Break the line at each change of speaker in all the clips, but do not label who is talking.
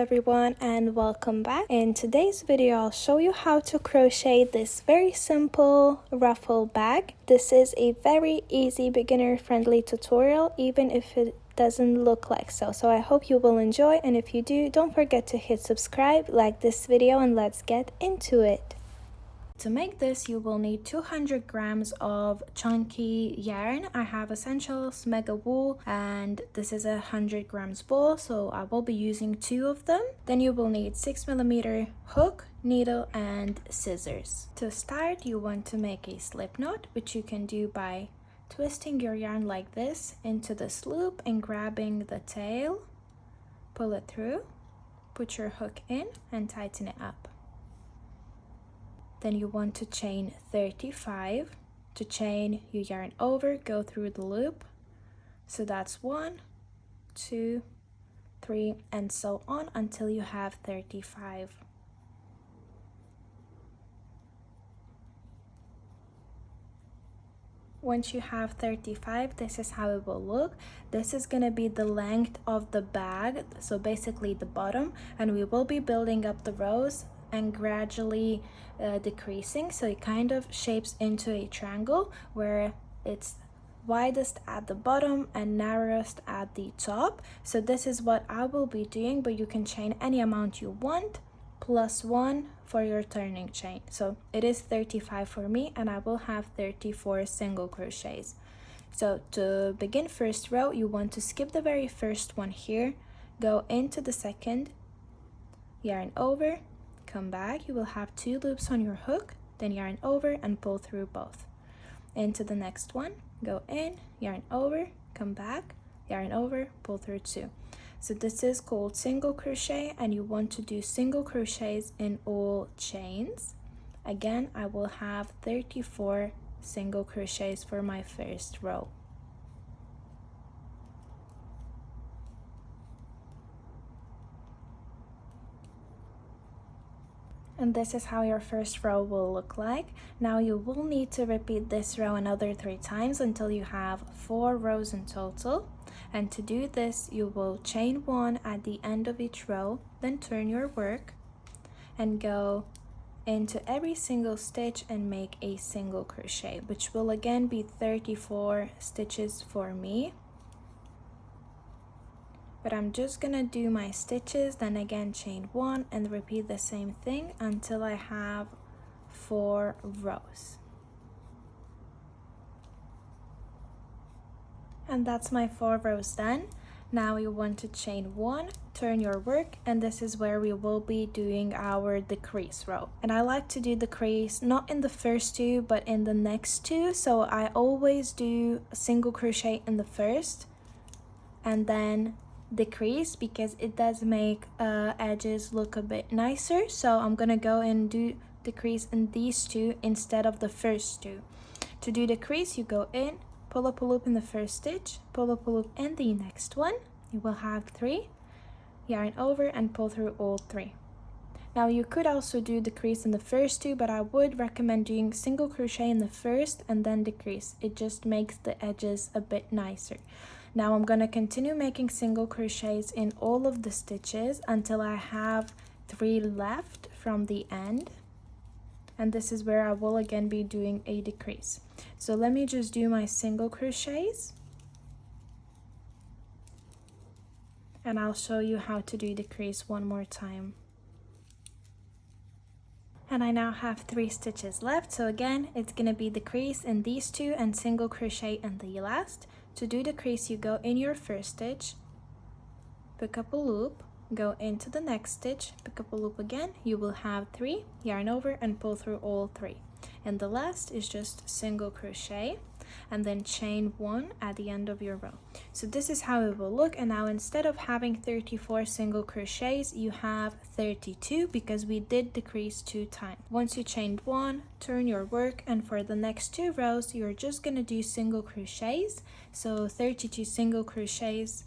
everyone and welcome back. In today's video I'll show you how to crochet this very simple ruffle bag. This is a very easy beginner friendly tutorial even if it doesn't look like so. So I hope you will enjoy, and if you do, don't forget to hit subscribe, like this video, and let's get into it. To make this, you will need 200 grams of chunky yarn. I have Essentials Mega Wool, and this is 100 grams ball, so I will be using 2 of them. Then you will need 6mm hook, needle, and scissors. To start, you want to make a slip knot, which you can do by twisting your yarn like this into this loop and grabbing the tail, pull it through, put your hook in, and tighten it up. Then you want to chain 35. To chain, you yarn over, go through the loop. So that's 1, 2, 3, and so on until you have 35. Once you have 35, this is how it will look. This is going to be the length of the bag, so basically the bottom, and we will be building up the rows and gradually decreasing, so it kind of shapes into a triangle where it's widest at the bottom and narrowest at the top. So this is what I will be doing, but you can chain any amount you want plus 1 for your turning chain. So it is 35 for me, and I will have 34 single crochets. So to begin first row, you want to skip the very first one here, go into the second, yarn over, come back. You will have 2 loops on your hook, then yarn over and pull through both. Into the next one, go in, yarn over, come back, yarn over, pull through 2. So this is called single crochet, and you want to do single crochets in all chains. Again, I will have 34 single crochets for my first row. And this is how your first row will look like. Now you will need to repeat this row another 3 times until you have 4 rows in total. And to do this, you will chain 1 at the end of each row, then turn your work and go into every single stitch and make a single crochet, which will again be 34 stitches for me. But I'm just gonna do my stitches, then again chain 1 and repeat the same thing until I have 4 rows. And that's my 4 rows done. Now you want to chain 1, turn your work, and this is where we will be doing our decrease row. And I like to do decrease not in the first 2 but in the next 2, so I always do a single crochet in the first and then decrease, because it does make edges look a bit nicer. So I'm gonna go and do decrease in these 2 instead of the first 2. To do decrease, you go in, pull up a loop in the first stitch, pull up a loop in the next one. You will have 3, yarn over and pull through all 3. Now you could also do decrease in the first 2, but I would recommend doing single crochet in the first and then decrease. It just makes the edges a bit nicer. Now I'm going to continue making single crochets in all of the stitches until I have 3 left from the end. And this is where I will again be doing a decrease. So let me just do my single crochets, and I'll show you how to do decrease one more time. And I now have 3 stitches left. So again, it's going to be decrease in these 2 and single crochet in the last. To do decrease, you go in your first stitch, pick up a loop, go into the next stitch, pick up a loop again. You will have 3, yarn over and pull through all 3. And the last is just single crochet and then chain 1 at the end of your row. So this is how it will look. And now instead of having 34 single crochets, you have 32 because we did decrease 2 times. Once you chained 1, turn your work, and for the next 2 rows you're just gonna do single crochets. So 32 single crochets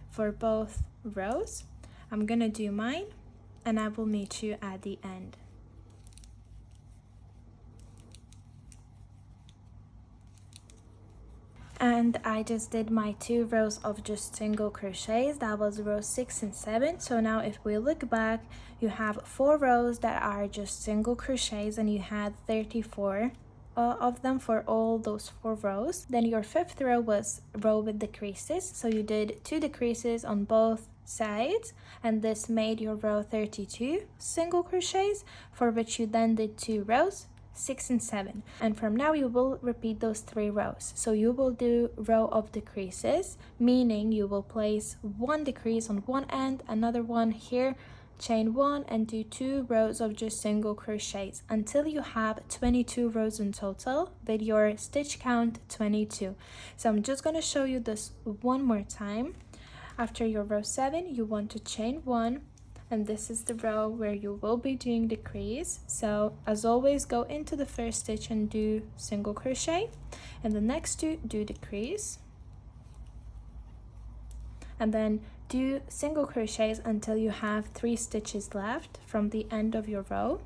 for both rows. I'm gonna do mine and I will meet you at the end. And I just did my 2 rows of just single crochets. That was row 6 and 7. So now if we look back, you have 4 rows that are just single crochets, and you had 34 of them for all those 4 rows. Then your 5th row was row with decreases, so you did 2 decreases on both sides, and this made your row 32 single crochets, for which you then did 2 rows, 6 and 7. And from now you will repeat those 3 rows. So you will do row of decreases, meaning you will place 1 decrease on one end, another one here, chain 1, and do 2 rows of just single crochets until you have 22 rows in total with your stitch count 22. So I'm just going to show you this one more time. After your row 7, you want to chain 1, and this is the row where you will be doing decrease. So as always, go into the first stitch and do single crochet, and the next 2 do decrease, and then do single crochets until you have 3 stitches left from the end of your row.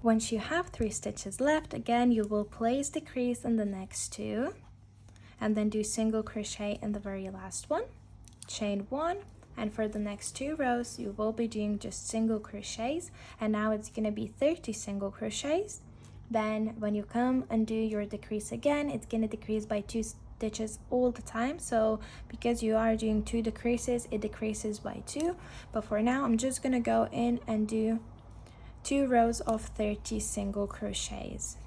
Once you have 3 stitches left, again you will place decrease in the next 2, and then do single crochet in the very last one, chain 1, and for the next 2 rows you will be doing just single crochets, and now it's going to be 30 single crochets. Then when you come and do your decrease again, it's going to decrease by 2 stitches all the time. So because you are doing 2 decreases, it decreases by 2, but for now I'm just going to go in and do 2 rows of 30 single crochets.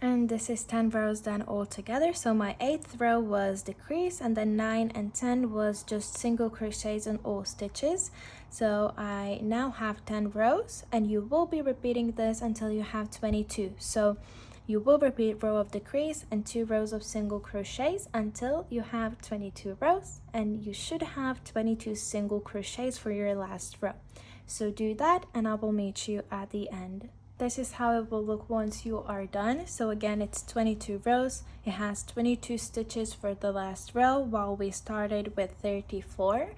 And this is 10 rows done all together. So my 8th row was decrease, and then 9 and 10 was just single crochets in all stitches. So I now have 10 rows, and you will be repeating this until you have 22. So you will repeat row of decrease and 2 rows of single crochets until you have 22 rows, and you should have 22 single crochets for your last row. So do that, and I will meet you at the end. This is how it will look once you are done. So again, it's 22 rows. It has 22 stitches for the last row, while we started with 34.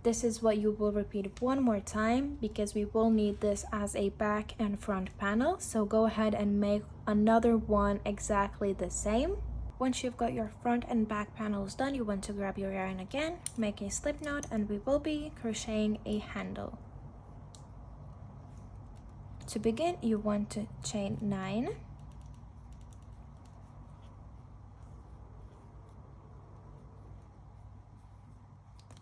This is what you will repeat one more time, because we will need this as a back and front panel. So go ahead and make another one exactly the same. Once you've got your front and back panels done, you want to grab your yarn again, make a slip knot, and we will be crocheting a handle. To begin, you want to chain 9,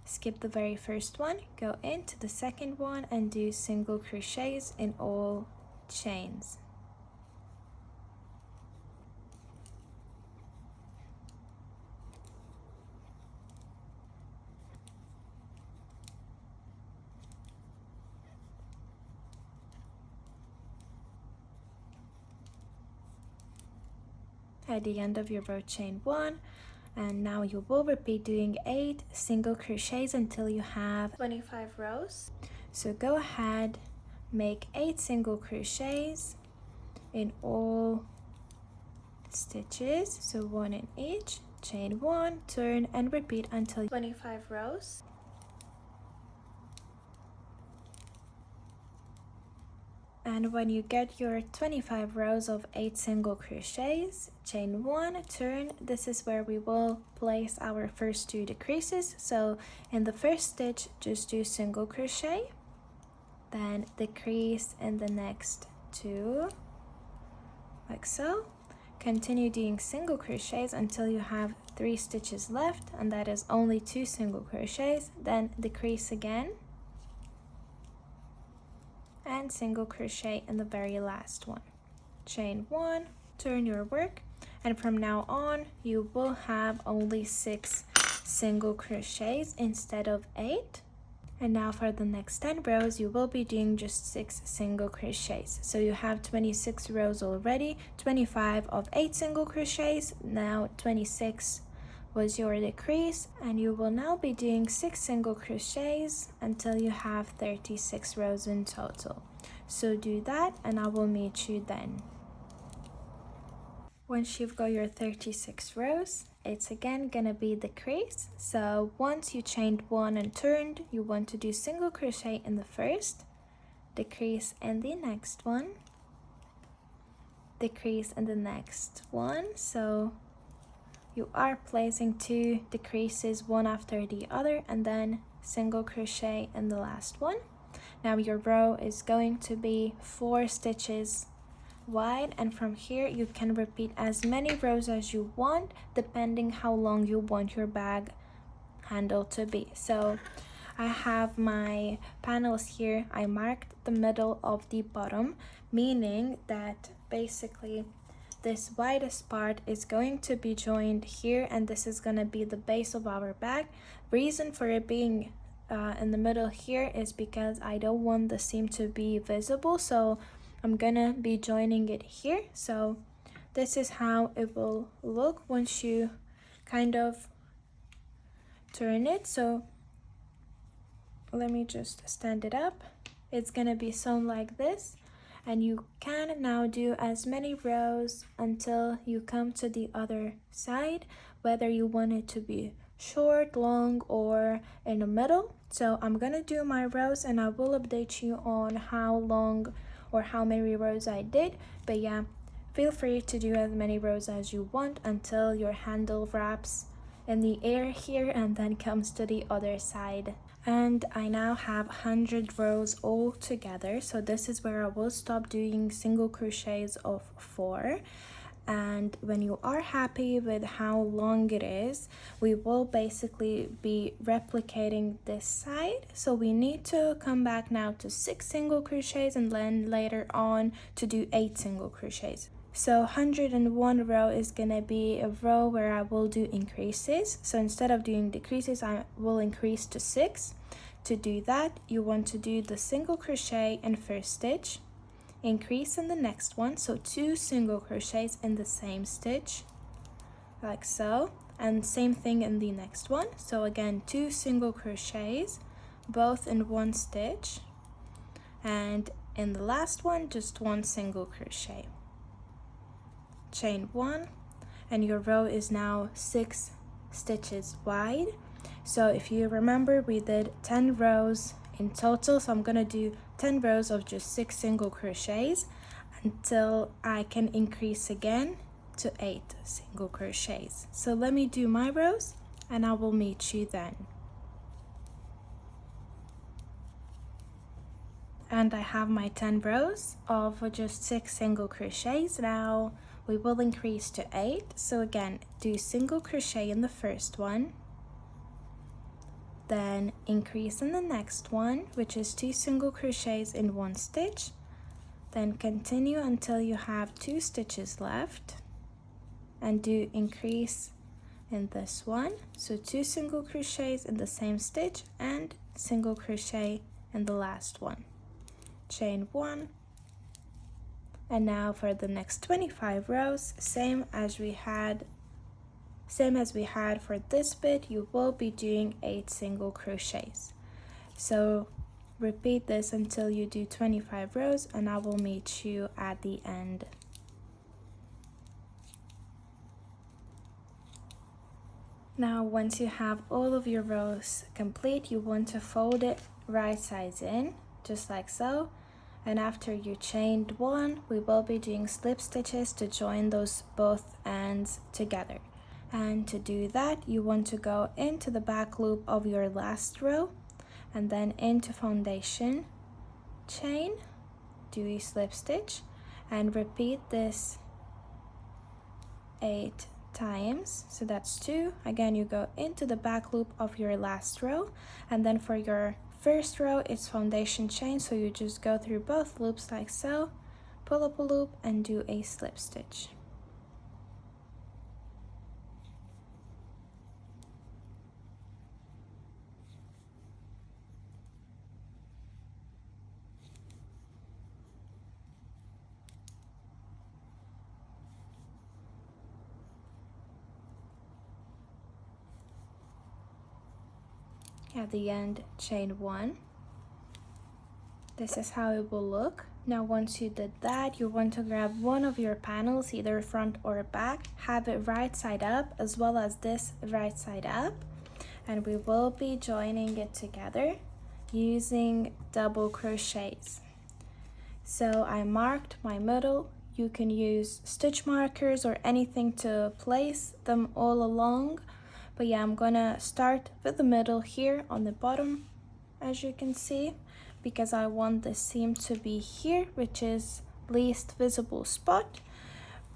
skip the very first one, go into the second one and do single crochets in all chains. At the end of your row, chain 1, and now you will repeat doing 8 single crochets until you have 25 rows. So go ahead, make 8 single crochets in all stitches, so 1 in each, chain 1, turn and repeat until 25 rows. And when you get your 25 rows of 8 single crochets, chain 1, turn. This is where we will place our first 2 decreases. So in the first stitch, just do single crochet, then decrease in the next 2, like so. Continue doing single crochets until you have 3 stitches left, and that is only 2 single crochets, then decrease again, and single crochet in the very last one. Chain 1, turn your work, and from now on you will have only 6 single crochets instead of 8. And now for the next 10 rows, you will be doing just 6 single crochets. So you have 26 rows already, 25 of 8 single crochets, now 26 was your decrease, and you will now be doing 6 single crochets until you have 36 rows in total. So do that, and I will meet you then. Once you've got your 36 rows, it's again gonna be decrease. So once you chained 1 and turned, you want to do single crochet in the first, decrease in the next one, decrease in the next one. So you are placing 2 decreases one after the other, and then single crochet in the last one. Now your row is going to be 4 stitches wide, and from here you can repeat as many rows as you want depending how long you want your bag handle to be. So I have my panels here. I marked the middle of the bottom, meaning that basically this widest part is going to be joined here, and this is going to be the base of our bag. Reason for it being in the middle here is because I don't want the seam to be visible, so I'm gonna be joining it here. So this is how it will look once you kind of turn it. So let me just stand it up. It's gonna be sewn like this, and you can now do as many rows until you come to the other side, whether you want it to be short, long, or in the middle. So I'm gonna do my rows and I will update you on how long or how many rows I did. But yeah, feel free to do as many rows as you want until your handle wraps in the air here and then comes to the other side. And I now have 100 rows all together, so this is where I will stop doing single crochets of 4. And when you are happy with how long it is, we will basically be replicating this side. So we need to come back now to 6 single crochets and then later on to do 8 single crochets. So 101 row is gonna be a row where I will do increases. So instead of doing decreases, I will increase to 6. To do that, you want to do the single crochet in first stitch, increase in the next one, so 2 single crochets in the same stitch like so, and same thing in the next one. So again, 2 single crochets both in one stitch, and in the last one just 1 single crochet, chain 1, and your row is now 6 stitches wide. So if you remember, we did 10 rows in total, so I'm gonna do 10 rows of just 6 single crochets until I can increase again to 8 single crochets. So let me do my rows and I will meet you then. And I have my 10 rows of just 6 single crochets. Now we will increase to 8. So again, do single crochet in the first one, then increase in the next one, which is 2 single crochets in one stitch, then continue until you have 2 stitches left and do increase in this one, so 2 single crochets in the same stitch and single crochet in the last one, chain 1. And now for the next 25 rows, same as we had for this bit, you will be doing 8 single crochets. So repeat this until you do 25 rows and I will meet you at the end. Now once you have all of your rows complete, you want to fold it right sides in, just like so. And after you chained 1, we will be doing slip stitches to join those both ends together. And to do that, you want to go into the back loop of your last row and then into foundation, chain, do a slip stitch, and repeat this 8 times. So that's 2. Again, you go into the back loop of your last row, and then for your first row, it's foundation chain. So you just go through both loops like so, pull up a loop, and do a slip stitch. At the end, chain 1. This is how it will look. Now once you did that, you want to grab one of your panels, either front or back, have it right side up as well as this right side up, and we will be joining it together using double crochets. So I marked my middle. You can use stitch markers or anything to place them all along. But yeah, I'm gonna start with the middle here on the bottom, as you can see, because I want the seam to be here, which is least visible spot.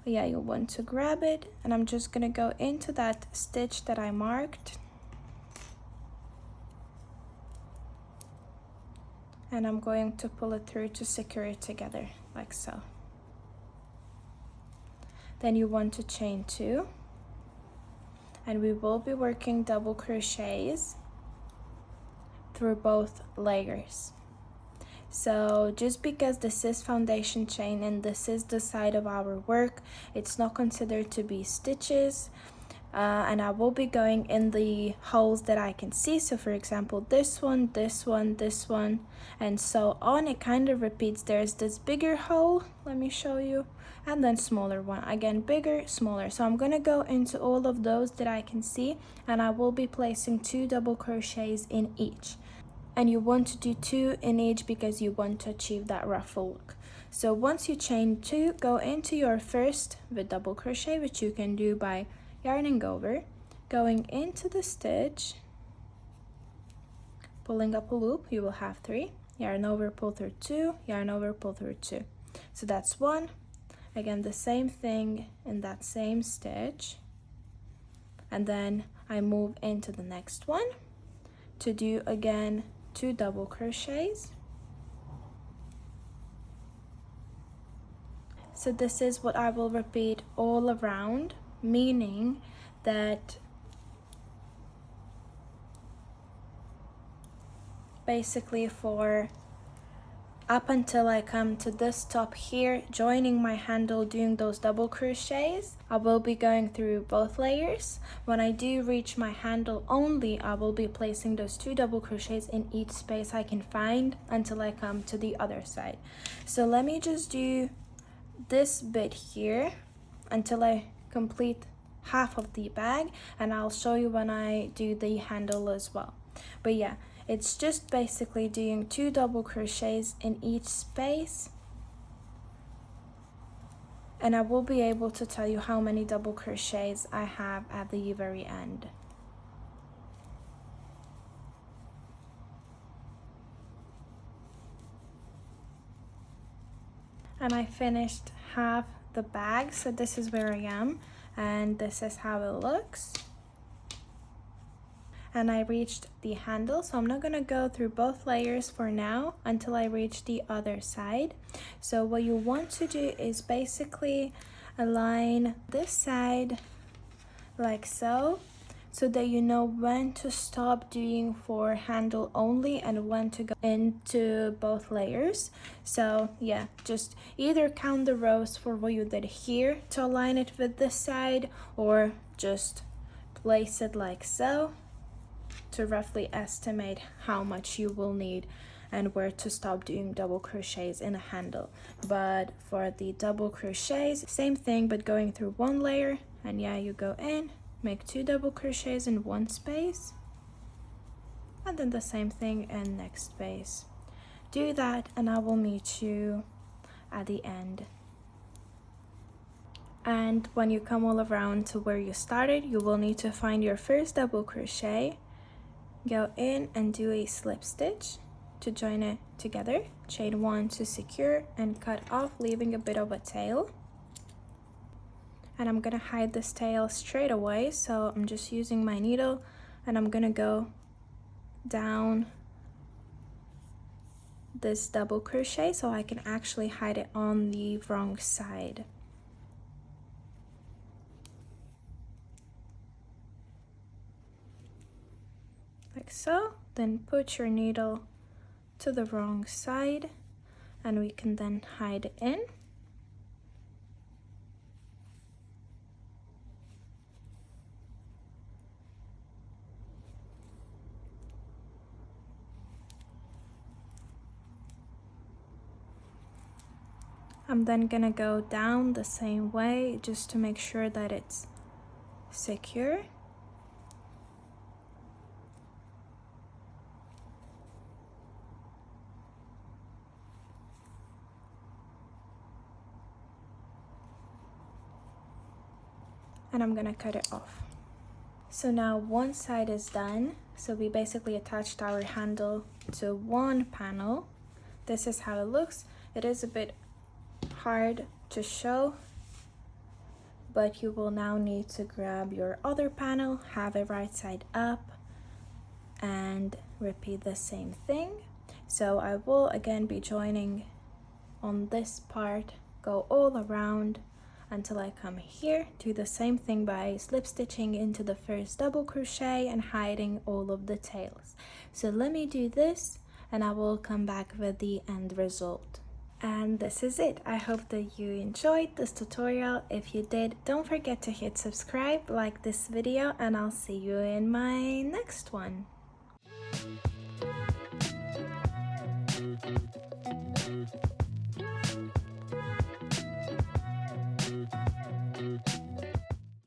But yeah, you want to grab it, and I'm just gonna go into that stitch that I marked. And I'm going to pull it through to secure it together, like so. Then you want to chain 2. And we will be working double crochets through both layers. So just because this is foundation chain and this is the side of our work, it's not considered to be stitches. And I will be going in the holes that I can see. So for example, this one, this one, this one, and so on. It kind of repeats. There's this bigger hole, let me show you, and then smaller one. Again, bigger, smaller. So I'm gonna go into all of those that I can see, and I will be placing 2 double crochets in each. And you want to do 2 in each because you want to achieve that ruffle look. So once you chain 2, go into your first with double crochet, which you can do by yarning over, going into the stitch, pulling up a loop. You will have 3, yarn over, pull through 2, yarn over, pull through 2. So that's 1. Again, the same thing in that same stitch, and then I move into the next one to do again 2 double crochets. So this is what I will repeat all around, meaning that basically for up until I come to this top here, joining my handle, doing those double crochets, I will be going through both layers. When I do reach my handle only, I will be placing those 2 double crochets in each space I can find until I come to the other side. So let me just do this bit here until I complete half of the bag, and I'll show you when I do the handle as well. But yeah, it's just basically doing 2 double crochets in each space, and I will be able to tell you how many double crochets I have at the very end. And I finished half the bag, so this is where I am, and this is how it looks. And I reached the handle, so I'm not gonna go through both layers for now until I reach the other side. So what you want to do is basically align this side like so that you know when to stop doing for handle only and when to go into both layers. So yeah, just either count the rows for what you did here to align it with this side, or just place it like so to roughly estimate how much you will need and where to stop doing double crochets in a handle. But for the double crochets, same thing, but going through one layer, and yeah, you go in, make 2 double crochets in one space, and then the same thing in next space. Do that, and I will meet you at the end. And when you come all around to where you started, you will need to find your first double crochet, go in and do a slip stitch to join it together, chain 1 to secure, and cut off, leaving a bit of a tail. And I'm gonna hide this tail straight away, so I'm just using my needle, and I'm gonna go down this double crochet so I can actually hide it on the wrong side. Like so. Then put your needle to the wrong side, and we can then hide it in. I'm then gonna go down the same way just to make sure that it's secure. and I'm gonna cut it off. So now one side is done. So we basically attached our handle to one panel. This is how it looks. It is a bit hard to show, but you will now need to grab your other panel, have it right side up, and repeat the same thing. So I will again be joining on this part, go all around until I come here. Do the same thing by slip stitching into the first double crochet and hiding all of the tails. So let me do this and I will come back with the end result. And this is it. I hope that you enjoyed this tutorial. If you did, don't forget to hit subscribe, like this video, and I'll see you in my next one.